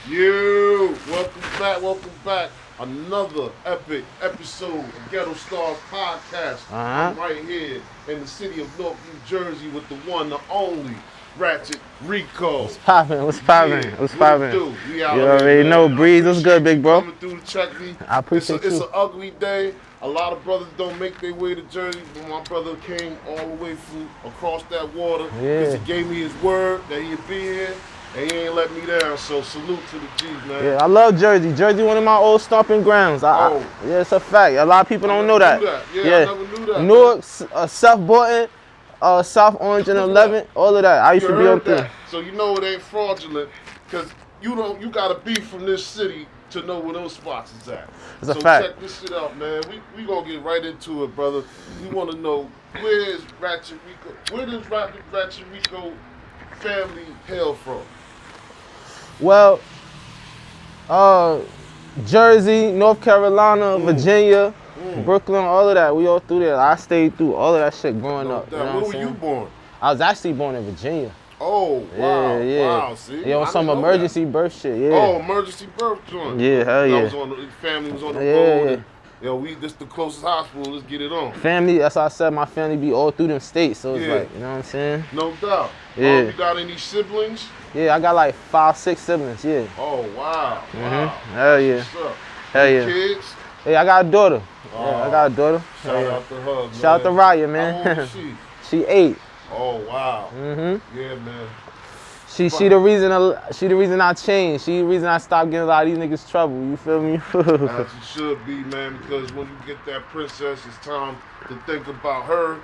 You, welcome back. Another epic episode of GhettoStarzPodcast. I'm right here in the city of Newark, New Jersey with the one, the only Ratchet Rico. What's poppin'? You already know, Breeze. What's good, big bro? Coming through to check me. I appreciate It's an ugly day. A lot of brothers don't make their way to Jersey, but my brother came all the way across that water because he gave me his word that he'd be here. And he ain't let me down, so salute to the G's, man. Yeah, I love Jersey. Jersey, one of my old stomping grounds. Yeah, it's a fact. A lot of people don't know that. Yeah, I never knew that. Newark, South Borton, South Orange and 11, all of that. I used to be up there. So you know it ain't fraudulent, because you gotta be from this city to know where those spots is at. It's a fact. So check this shit out, man. We gonna get right into it, brother. We want to know, where is Ratchet Rico? Where does Ratchet Rico family hail from? Well, Jersey, North Carolina, Virginia, Brooklyn, all of that. We all through there. I stayed through all of that shit growing up. You know where were you born? I was actually born in Virginia. Oh, wow. Yeah. Wow, see? Yeah, on some emergency birth shit, yeah. Oh, emergency birth joint. Yeah, hell yeah. Family was on the road. And, this the closest hospital. Let's get it on. Family, that's why I said my family be all through them states. So it's like, you know what I'm saying? No doubt. Yeah. You got any siblings? Yeah, I got like 5, 6 siblings, yeah. Oh, wow. Wow. Hell yeah. Hell yeah. Kids? Yeah, I got a daughter. Yeah, I got a daughter. Shout out to her, man. Shout out to Raya, man. How old is she? She 8. Oh, wow. Yeah, man. She the reason I changed. She the reason I stopped getting a lot of these niggas trouble. You feel me? As you should be, man, because when you get that princess, it's time to think about her.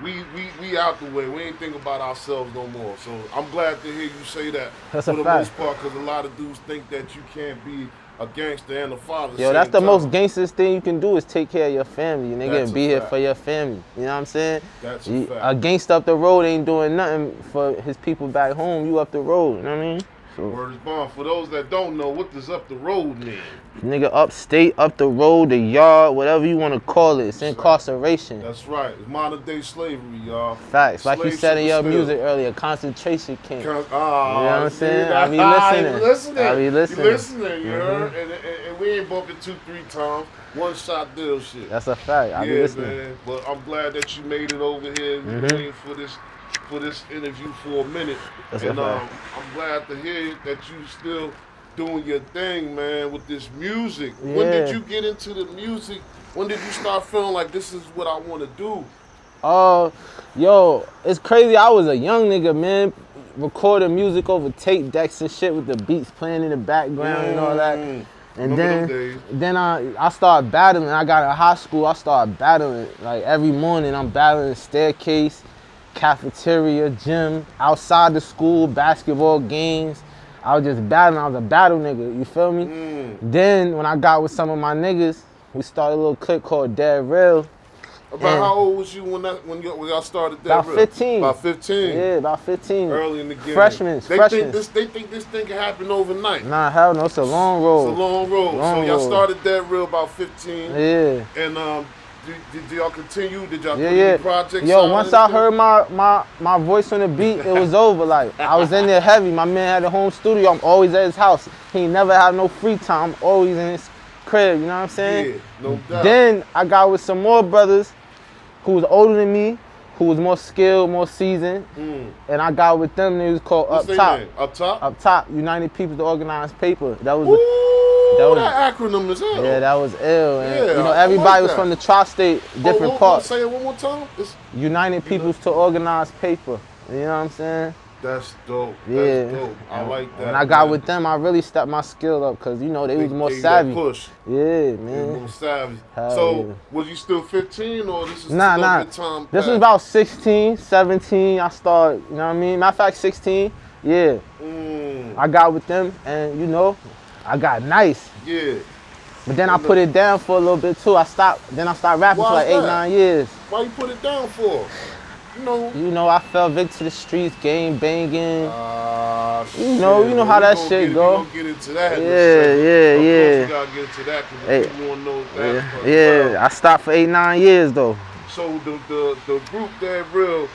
We out the way. We ain't think about ourselves no more. So I'm glad to hear you say that. That's for a the fact. most part, because a lot of dudes think that you can't be a gangster and a father. Yo, that's the most gangstest thing you can do is take care of your family. You nigga, and be here for your family. You know what I'm saying? That's a fact. A gangster up the road ain't doing nothing for his people back home. You up the road. You know what I mean? So, word is bond. For those that don't know, what does up the road mean? Nigga, upstate, up the road, the yard, whatever you want to call it. It's incarceration. That's right. It's modern day slavery, y'all. Facts. Like you said in your music earlier, concentration camp. You know what I'm saying? I be listening. You listening, you heard? And we ain't bumping 2-3 times. One shot deal shit. That's a fact. I be listening. Man. But I'm glad that you made it over here. We're waiting for this interview for a minute. And I'm glad to hear that you still doing your thing, man, with this music. Yeah. When did you get into the music? When did you start feeling like this is what I want to do? Yo, it's crazy. I was a young nigga, man, recording music over tape decks and shit with the beats playing in the background and all that. And then I started battling. I got in high school. I started battling. Like every morning, I'm battling staircase, cafeteria, gym, outside the school, basketball games. I was just battling. I was a battle nigga. You feel me? Then when I got with some of my niggas, we started a little clique called Dead Real. About how old was you when y'all started Dead Real? About 15. About 15? Yeah, about 15. Early in the game. Freshmen. They think this thing can happen overnight. Nah, hell no. It's a long road. It's a long road. So y'all started Dead Real about 15. Yeah. And did y'all continue? Did y'all put any projects? Yo, once I heard my voice on the beat, it was over. Like, I was in there heavy. My man had a home studio. I'm always at his house. He never had no free time. I'm always in his crib, you know what I'm saying? Yeah, no doubt. Then I got with some more brothers who was older than me, who was more skilled, more seasoned. And I got with them. It was called What's Up Top. Name? Up Top? Up Top, United People's Organized Paper. That was that acronym is ill. Yeah, that was ill. And, yeah, you know, everybody was from the tri-state, different parts. Say it one more time. United People's to Organized Paper. You know what I'm saying? That's dope. Yeah. That's dope. I like that. When I got with them, I really stepped my skill up because, you know, they was more savvy. Push. Yeah, man. They more savvy. So, was you still 15 or this is nah. time? This was about 16, 17. I started, you know what I mean? Matter of fact, 16. Yeah. I got with them and, you know, I got nice. Yeah. But then I put it down for a little bit too. I stopped rapping for like 8-9 years. Why you put it down for? You know, I fell victim to the streets, gang banging. You know how that shit go. We gonna get into that. Yeah. We gotta get into that because people wanna know that. Yeah, I stopped for 8-9 years though. So the group Dead Real,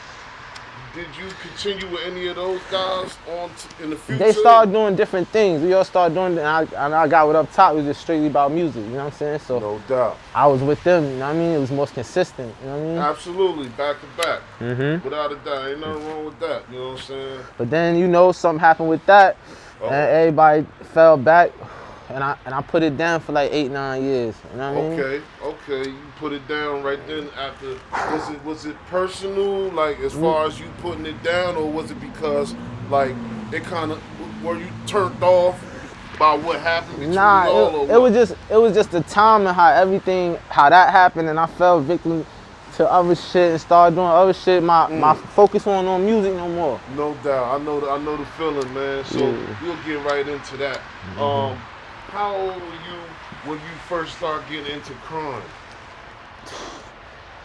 did you continue with any of those guys in the future? They started doing different things. We all started doing, and I got with Up Top. It was just strictly about music. You know what I'm saying? So no doubt. I was with them. You know what I mean? It was most consistent. You know what I mean? Absolutely, back to back. Mm-hmm. Without a doubt, ain't nothing wrong with that. You know what I'm saying? But then something happened with that, and everybody fell back. And I put it down for like 8-9 years. You know what I mean? Okay. You put it down right then after. Was it personal, like as far as you putting it down, or was it because like it kind of were you turned off by what happened between y'all? It was just the time and how that happened, and I fell victim to other shit and started doing other shit. My focus wasn't on music no more. No doubt. I know the feeling, man. So we'll get right into that. Mm-hmm. How old were you when you first started getting into crime?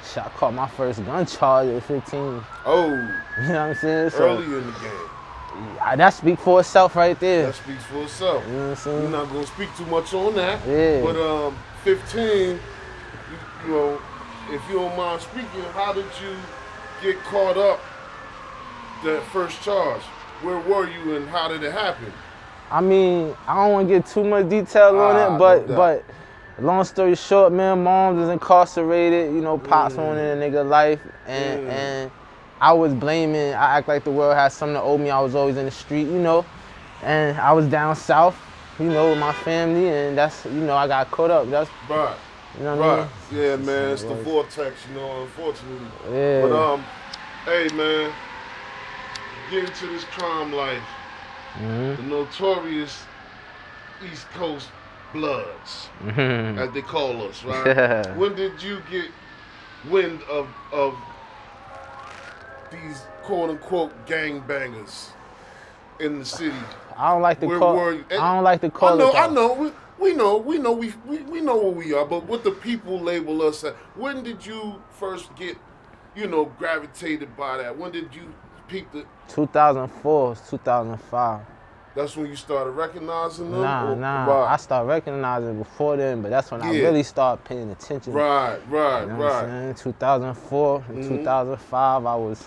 Shit, I caught my first gun charge at 15. Oh. You know what I'm saying? So, early in the game. That speaks for itself right there. That speaks for itself. You know what I'm saying? We're not going to speak too much on that. Yeah. But 15, you know, if you don't mind speaking, how did you get caught up that first charge? Where were you and how did it happen? I mean, I don't want to get too much detail on it, but long story short, man, mom was incarcerated, pops on in a nigga life, and I was blaming, I act like the world had something to owe me. I was always in the street, and I was down south, with my family, and that's, I got caught up. That's right. You know what I mean? Yeah, man, it's the vortex, unfortunately. Yeah. But hey, man, get into this crime life. The notorious East Coast Bloods, as they call us, right? When did you get wind of these quote-unquote gangbangers in the city? I don't like to call it. I know. We know what we are, but what the people label us at. When did you first get, gravitated by that? When did you peak the 2004, 2005. That's when you started recognizing them? Nah. Right. I started recognizing before then, but that's when I really started paying attention. Right. You know what I'm saying? 2004 and 2005, I was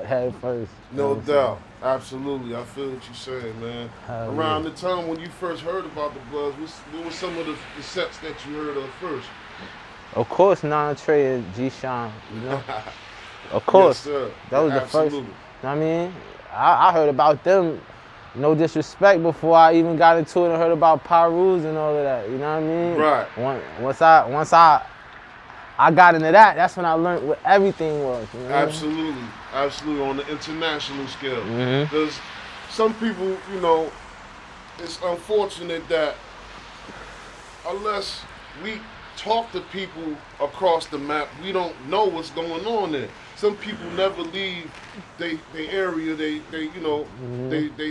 head first. No doubt. Absolutely. I feel what you're saying, man. Around the time when you first heard about the Bloods, what were some of the sets that you heard of first? Of course, Trey and G-Shine, Of course. Yes, sir. That was the first. You know what I mean? I heard about them, no disrespect, before I even got into it and heard about Pyrus and all of that. You know what I mean? Right. Once I got into that, that's when I learned what everything was. You know Absolutely. Absolutely. On the international scale. Because some people, it's unfortunate that unless we talk to people across the map, we don't know what's going on there. Some people never leave the area. They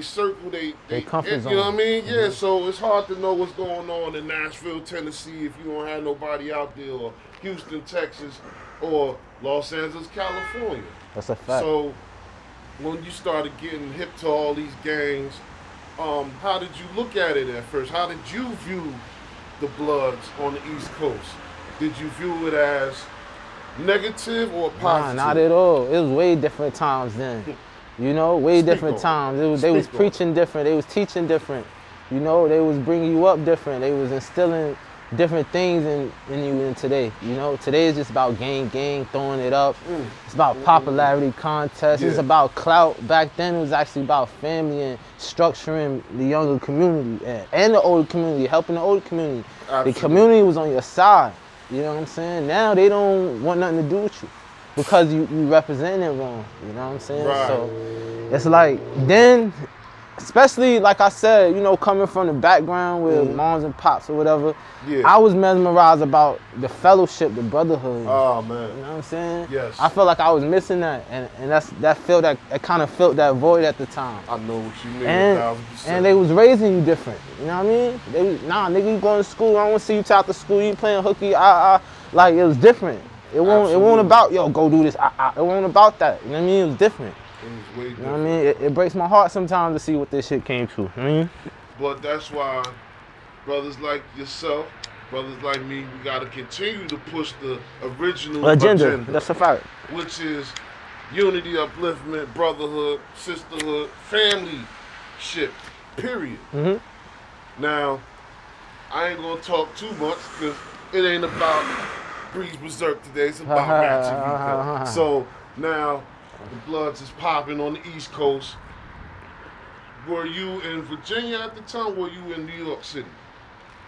circle. They comfort zone. You know what I mean? Yeah. So it's hard to know what's going on in Nashville, Tennessee, if you don't have nobody out there, or Houston, Texas, or Los Angeles, California. That's a fact. So when you started getting hip to all these gangs, how did you look at it at first? How did you view the Bloods on the East Coast? Did you view it as negative or positive? Nah, not at all. It was way different times then. Way different times. They was preaching different. They was teaching different. They was bringing you up different. They was instilling different things in you in today. Today is just about gang, throwing it up. It's about popularity contests. It's about clout. Back then it was actually about family and structuring the younger community and the older community, helping the older community. Absolutely. The community was on your side. You know what I'm saying? Now they don't want nothing to do with you because you represent it wrong. You know what I'm saying? Right. So it's like then, especially like I said, coming from the background with moms and pops or whatever, I was mesmerized about the fellowship, the brotherhood. Oh man. You know what I'm saying? Yes. I felt like I was missing that, and that kind of filled that void at the time. I know what you mean. And they was raising you different. You know what I mean? They was, nigga, you going to school. I don't want to see you after school. You playing hooky. Like it was different. It won't about go do this. It wasn't about that. You know what I mean? It was different. It was way different. You know what I mean? It breaks my heart sometimes to see what this shit came to. You know what I mean? But that's why brothers like yourself, brothers like me, we got to continue to push the original agenda. That's a fact. Which is unity, upliftment, brotherhood, sisterhood, family shit, period. Now, I ain't gonna talk too much because it ain't about Breeze Bazurke today. It's about Ratchet Rico. So now the Bloods is popping on the East Coast. Were you in Virginia at the time? Or were you in New York City?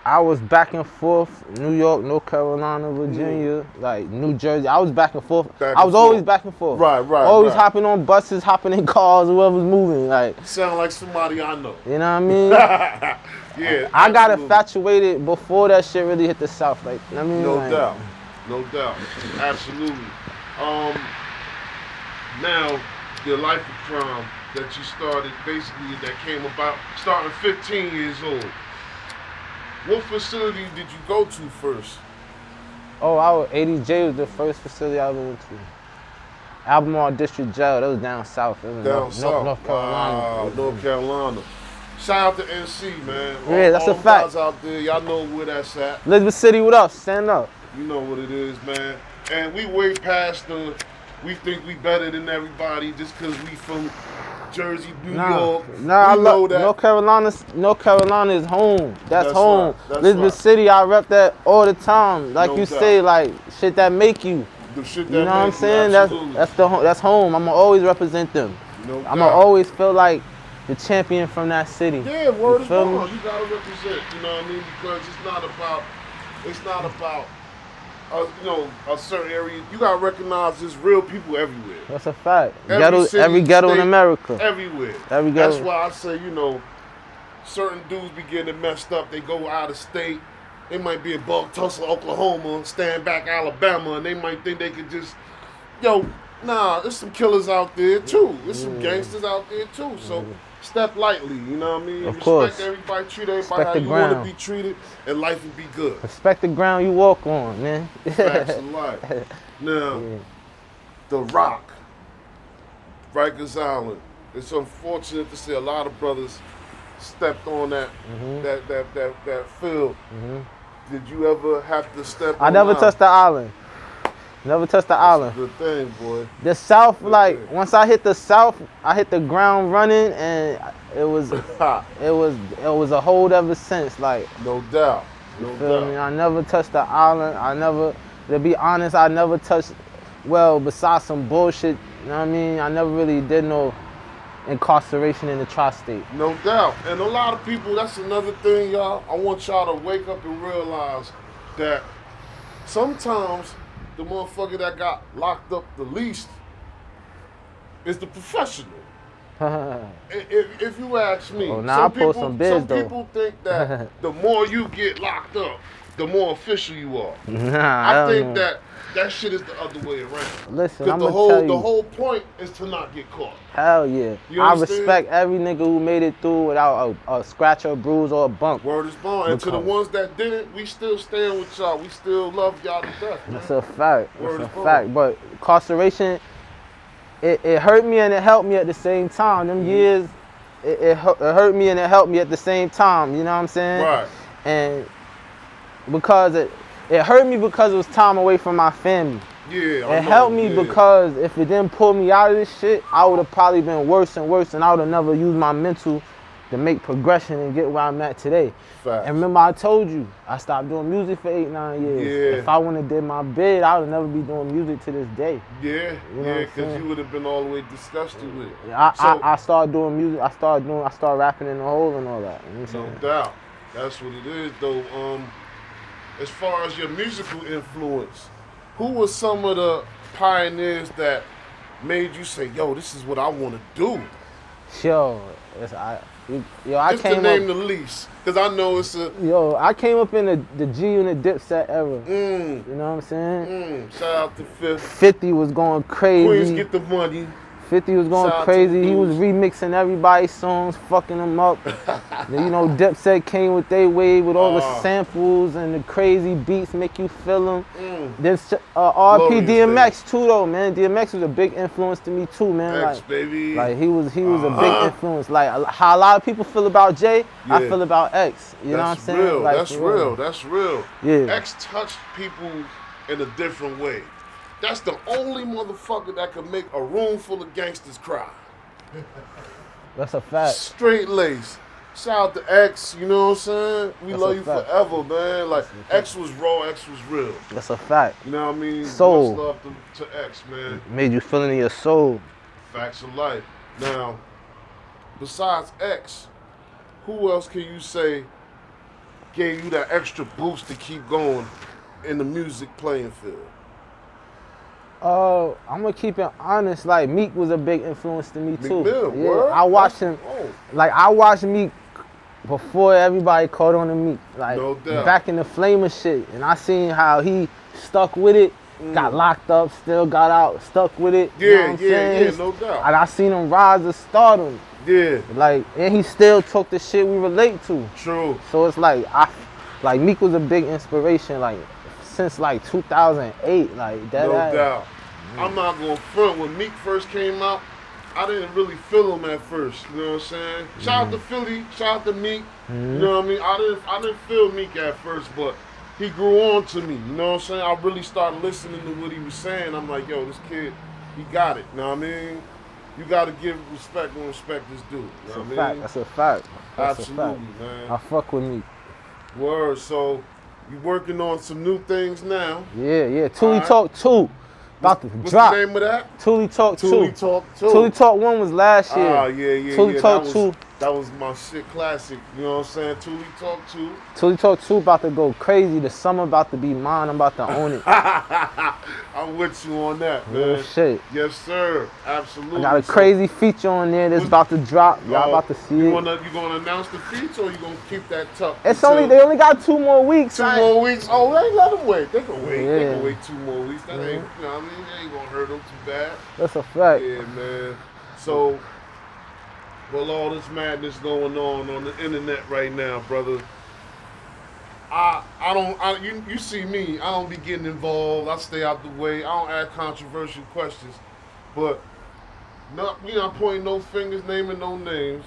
I was back and forth, New York, North Carolina, Virginia, like New Jersey. I was back and forth. I was always back and forth. Right. Always hopping on buses, hopping in cars, whoever's moving. Like, sound like somebody I know. You know what I mean? Yeah. I got infatuated before that shit really hit the South. Like, I mean, no doubt, absolutely. Now your life of crime that you started, basically that came about starting 15 years old. What facility did you go to first? Oh, 80J was the first facility I ever went to. Albemarle District Jail, that was down south. North Carolina. Wow, North Carolina. Shout out to NC, man. Yeah, that's a fact. Guys out there, y'all know where that's at. Elizabeth City, what up? Stand up. You know what it is, man. And we way past we think we better than everybody just because we from Jersey, New York. I love that. North Carolina is home. That's home. Right. Elizabeth City, I rep that all the time. Like you say, like shit that make you. The shit that you know what I'm saying? Absolutely. That's home. I'ma always represent them. I'ma always feel like the champion from that city. Yeah, word is bond. You gotta represent. You know what I mean? Because it's not about a certain area. You gotta recognize there's real people everywhere. That's a fact. Every ghetto in America. Everywhere. Every ghetto. That's why I say, certain dudes be getting messed up. They go out of state. They might be in Tulsa, Oklahoma, stand back Alabama, and they might think they could just, there's some killers out there too. There's some gangsters out there too. So step lightly, you know what I mean? Respect everybody, treat everybody how you want to be treated, and life will be good. Respect the ground you walk on, man. Facts of life. Now, The Rock, Rikers Island. It's unfortunate to see a lot of brothers stepped on that field. Did you ever have to step on I never touched the island. Never touched the island. Good thing, boy. The South, once I hit the South, I hit the ground running, and it was a hold ever since. Like, no doubt. Feel me? I never touched the island. To be honest, I never touched. Well, besides some bullshit, you know what I mean? I never really did no incarceration in the tri-state. No doubt. And a lot of people, that's another thing, y'all. I want y'all to wake up and realize that sometimes the motherfucker that got locked up the least is the professional. If you ask me, some people think that the more you get locked up, the more official you are. I think that shit is the other way around. Listen, I'm the whole point is to not get caught. Hell yeah. I respect every nigga who made it through without a scratch or a bruise or a bump. Word is bond. And to the ones that didn't, we still stand with y'all. We still love y'all to death. That's a fact. That's a fact. But incarceration, it hurt me and it helped me at the same time. Them years, it hurt me and it helped me at the same time. You know what I'm saying? Right. And because it hurt me because it was time away from my family. Yeah, it helped me because if it didn't pull me out of this shit, I would have probably been worse and worse, and I would have never used my mental to make progression and get where I'm at today. Facts. And remember, I told you, I stopped doing music for 8-9 years. Yeah. If I wouldn't have did my bid, I would never be doing music to this day. Yeah, because you would have been all the way disgusted with it. I started doing music. I started rapping in the hole and all that. You know no doubt. That's what it is, though. As far as your musical influence, who were some of the pioneers that made you say, "Yo, this is what I want to do"? I just to name the least, because I know it's a. I came up in the G Unit Dipset era. You know what I'm saying? Shout out to 50. 50 was going crazy. Queens get the money. 50 was going crazy. He was remixing everybody's songs, fucking them up. Dipset came with their wave with all the samples and the crazy beats make you feel them. Then R.P. DMX too, though, man. DMX was a big influence to me too, man. X, baby. Like he was a big influence. Like how a lot of people feel about Jay, I feel about X. You know what I'm saying? Real. Like, That's real. That's real. Yeah. X touched people in a different way. That's the only motherfucker that can make a room full of gangsters cry. That's a fact. Straight lace. Shout out to X, you know what I'm saying? We love you forever, man. Like, X was raw, X was real. That's a fact. You know what I mean? Soul. Much love to X, man. Made you feel in your soul. Facts of life. Now, besides X, who else can you say gave you that extra boost to keep going in the music playing field? I'm gonna keep it honest. Like Meek was a big influence to me too. Mill, yeah, word? I watched him. Like I watched Meek before everybody caught on to Meek. Like no doubt. Back in the Flamer shit, and I seen how he stuck with it. Got locked up, still got out, stuck with it. Yeah, you know what I'm saying? no doubt. And I seen him rise to stardom. Yeah. Like, and he still took the shit we relate to. True. So it's like Meek was a big inspiration. Like since like 2008. Like that. No doubt. I'm not gonna front. When Meek first came out, I didn't really feel him at first. You know what I'm saying? Shout out to Philly. Shout out to Meek. You know what I mean? I didn't feel Meek at first, but he grew on to me. You know what I'm saying? I really started listening to what he was saying. I'm like, yo, this kid, he got it. You know what I mean? You got to give respect when respect is due. You know what I mean? That's a fact. That's Absolutely, a fact. man. I fuck with Meek. Word. So you working on some new things now? Yeah. Tuli Talk 2. About to What's drop. the name of that? Tuli Talk 2. Tuli Talk 2. Tuli Talk 1 was last year. Ah, yeah. Tuli Talk 2. That was my shit classic. You know what I'm saying? Tuli Talk 2. Tuli Talk 2 about to go crazy. The summer about to be mine. I'm about to own it. I'm with you on that, man. Real shit. Yes, sir. Absolutely. I got a crazy feature on there that's about to drop. Y'all about to see it. You gonna announce the feature, or you gonna keep that tucked? They only got 2 more weeks. Two more weeks? Oh, they let them wait. They can wait. Yeah. They can wait 2 more weeks. That ain't, you know what I mean? They ain't gonna hurt them too bad. That's a fact. Yeah, man. So, well, all this madness going on the internet right now, brother. You see me, I don't be getting involved. I stay out the way. I don't ask controversial questions. But, we not pointing no fingers, naming no names.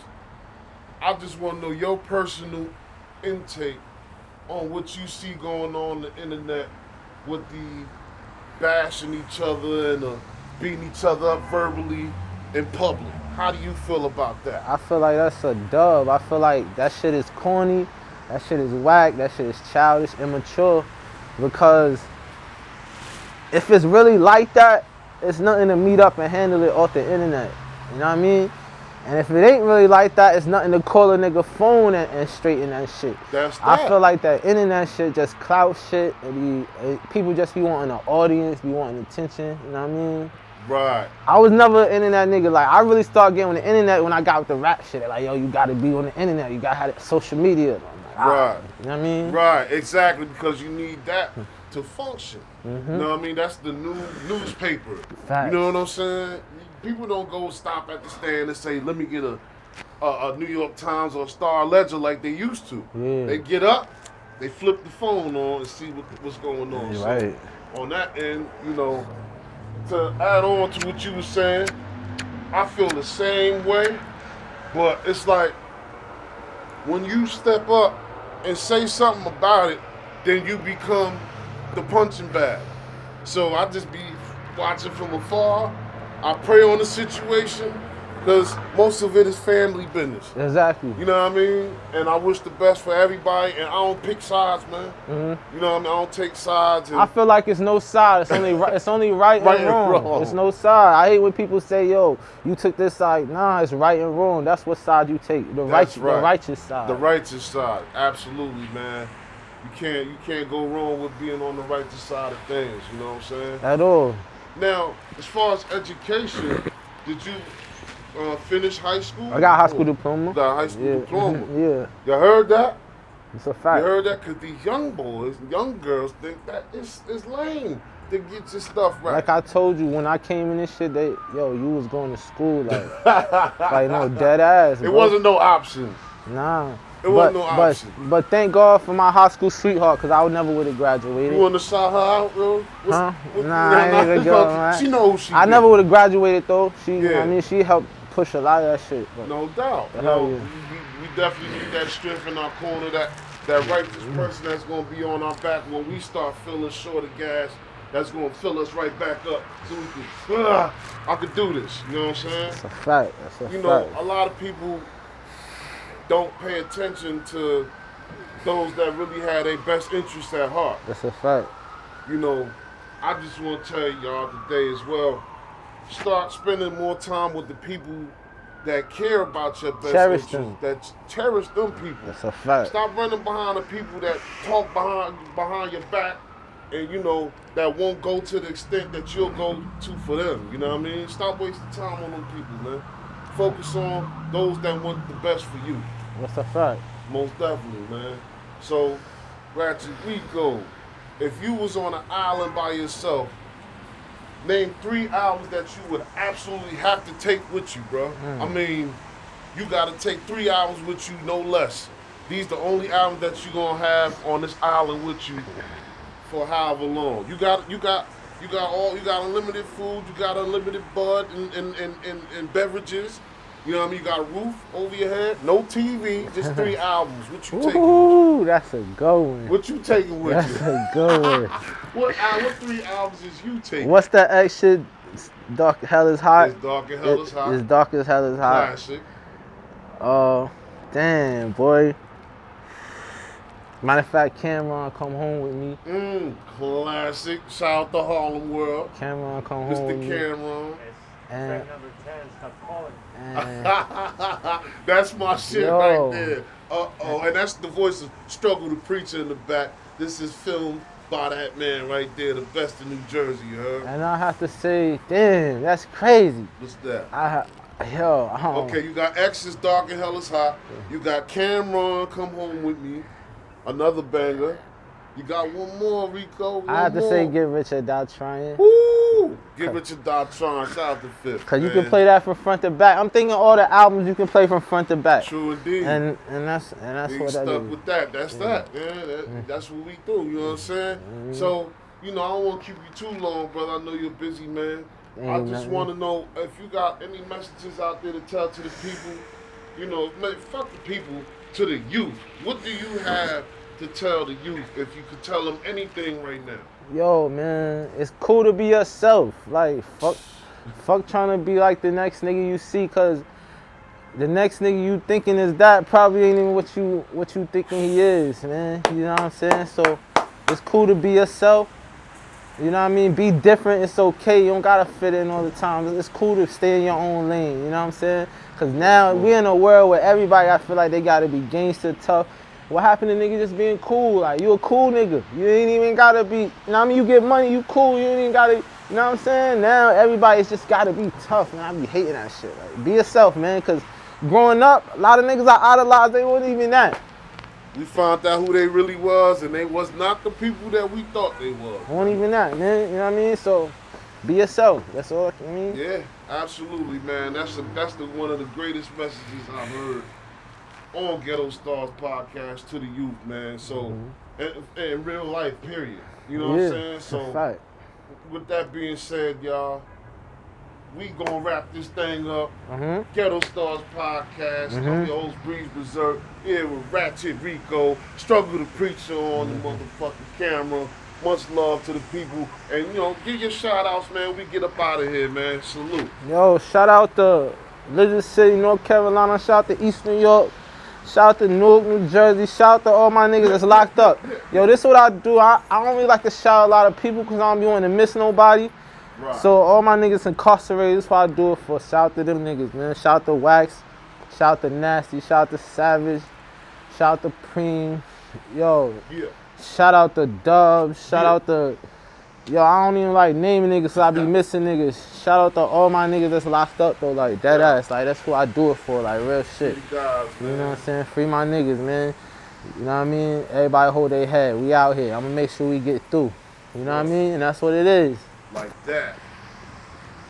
I just want to know your personal intake on what you see going on the internet with the bashing each other and beating each other up verbally in public. How do you feel about that? I feel like that's a dub. I feel like that shit is corny. That shit is whack. That shit is childish, immature. Because if it's really like that, it's nothing to meet up and handle it off the internet. You know what I mean? And if it ain't really like that, it's nothing to call a nigga phone and straighten that shit. That's that. I feel like that internet shit just clout shit. People just be wanting an audience, be wanting attention. You know what I mean? Right. I was never an internet nigga. Like, I really started getting on the internet when I got with the rap shit. They're like, yo, you gotta be on the internet. You gotta have social media. I'm like, right. You know what I mean? Right, exactly, because you need that to function. You know what I mean? That's the new newspaper. Facts. You know what I'm saying? People don't go stop at the stand and say, let me get a New York Times or a Star Ledger like they used to. Yeah. They get up, they flip the phone on and see what's going on. Yeah, so right. On that end, you know, to add on to what you were saying, I feel the same way, but it's like when you step up and say something about it, then you become the punching bag. So I just be watching from afar. I pray on the situation because most of it is family business. Exactly. You know what I mean? And I wish the best for everybody, and I don't pick sides, man. You know what I mean? I don't take sides. And I feel like it's no side. It's only right and wrong. It's no side. I hate when people say, yo, you took this side. Nah, it's right and wrong. That's what side you take. The righteous side. The righteous side. Absolutely, man. You can't go wrong with being on the righteous side of things. You know what I'm saying? At all. Now, as far as education, did you finish high school? I got a high school diploma. You got a high school diploma. Yeah. You heard that? It's a fact. You heard that? Because these young boys, young girls think that it's lame to get your stuff right. Like I told you, when I came in this shit, you was going to school, like no, dead ass. It wasn't no option. Nah. It wasn't no option. But thank God for my high school sweetheart, because I never would have graduated. You want to shout her out, bro? Nah, I ain't even go, man. She know who she is. I never would have graduated, though. Yeah. I mean, she helped push a lot of that shit. But no doubt. We definitely need that strength in our corner, that righteous person that's going to be on our back when we start feeling short of gas that's gonna fill us right back up so we can, I could do this. You know what I'm saying? That's a fact. That's a fact. You know, a lot of people don't pay attention to those that really have their best interests at heart. That's a fact. You know, I just want to tell y'all today as well, start spending more time with the people that care about your best Cherish interests, them. that cherish them people. That's a fact. Stop running behind the people that talk behind your back and, you know, that won't go to the extent that you'll go to for them. You know what I mean? Stop wasting time on them people, man. Focus on those that want the best for you. That's a fact. Most definitely, man. So, Ratchet Rico, if you was on an island by yourself, name 3 albums that you would absolutely have to take with you, bro. I mean, you got to take 3 albums with you, no less. These the only albums that you gonna have on this island with you for however long. You got unlimited food. You got unlimited bud and beverages. You know what I mean? You got a roof over your head, no TV, just 3 albums. What you taking? Ooh, that's a good one. What you taking with That's you? a good one. What 3 albums is you taking? What's that X shit? Dark Hell is Hot. It's Dark and Hell is Hot. It's Dark as Hell is Hot. Classic. Oh, damn, boy. Matter of fact, Cameron come home with me. Classic. Shout out to Harlem World. Cameron come home with Mr. me. Cameron. And, number 10, stop calling. and That's my shit Yo. right there. And that's the voice of Struggle the Preacher in the back. This is filmed by that man right there, the best in New Jersey, you heard? and I have to say, damn, that's crazy. What's that? Okay, You got X's Dark and Hell is Hot. You got Cameron Come Home With Me. Another banger. You got one more, Rico. I have to say, Get Rich or Die Trying. Woo! Get Rich or Die Trying. Shout out to Fifth. Cause you can play that from front to back. I'm thinking all the albums you can play from front to back. True indeed. And that's They what stuck that is. with that. That's that. Yeah, that's what we do. You know what I'm saying? So, you know, I don't want to keep you too long, brother. I know you're busy, man. I just want to know if you got any messages out there to tell to the people. You know, man, fuck the people, to the youth. What do you have to tell the youth if you could tell them anything right now? Yo, man, it's cool to be yourself. Like, fuck trying to be like the next nigga you see, cause the next nigga you thinking is that probably ain't even what you thinking he is, man. You know what I'm saying? So it's cool to be yourself. You know what I mean? Be different. It's okay. You don't gotta fit in all the time. It's cool to stay in your own lane. You know what I'm saying? Cause now we in a world where everybody, I feel like they gotta be gangster tough. What happened to niggas just being cool? Like, you a cool nigga. You ain't even gotta be, you know what I mean? You get money, you cool. You ain't even gotta, you know what I'm saying? Now everybody's just gotta be tough, man. I be hating that shit. Like, be yourself, man. Cause growing up, a lot of niggas I idolized, they wasn't even that. We found out who they really was, and they was not the people that we thought they was. Wasn't even that, man. You know what I mean? So, be yourself. That's all I mean. Yeah, absolutely, man. That's one of the greatest messages I've heard on GhettoStarzPodcast to the youth, man. So, in real life, period. You know what I'm saying? So, with that being said, y'all, we gonna wrap this thing up. Ghetto Stars Podcast. I'm your host, Breeze Bazurke, here with Ratchet Rico. Struggle the Preacher on the motherfucking camera. Much love to the people. And, you know, give your shout outs, man. We get up out of here, man. Salute. Yo, shout out to Lizard City, North Carolina. Shout out to East New York. Shout out to Newark, New Jersey. Shout out to all my niggas that's locked up. Yo, this is what I do. I don't really like to shout a lot of people because I don't be wanting to miss nobody. Right. So all my niggas incarcerated, that's what I do it for. Shout out to them niggas, man. Shout out to Wax. Shout out to Nasty. Shout out to Savage. Shout out to Preem. Yo. Yeah. Shout out to Dubs. Shout out to... Yo, I don't even like naming niggas so I be missing niggas. Shout out to all my niggas that's locked up though, like dead ass. Like that's who I do it for, like real shit. Guys, you know what I'm saying? Free my niggas, man. You know what I mean? Everybody hold their head. We out here. I'm gonna make sure we get through. You know what I mean? And that's what it is. Like that.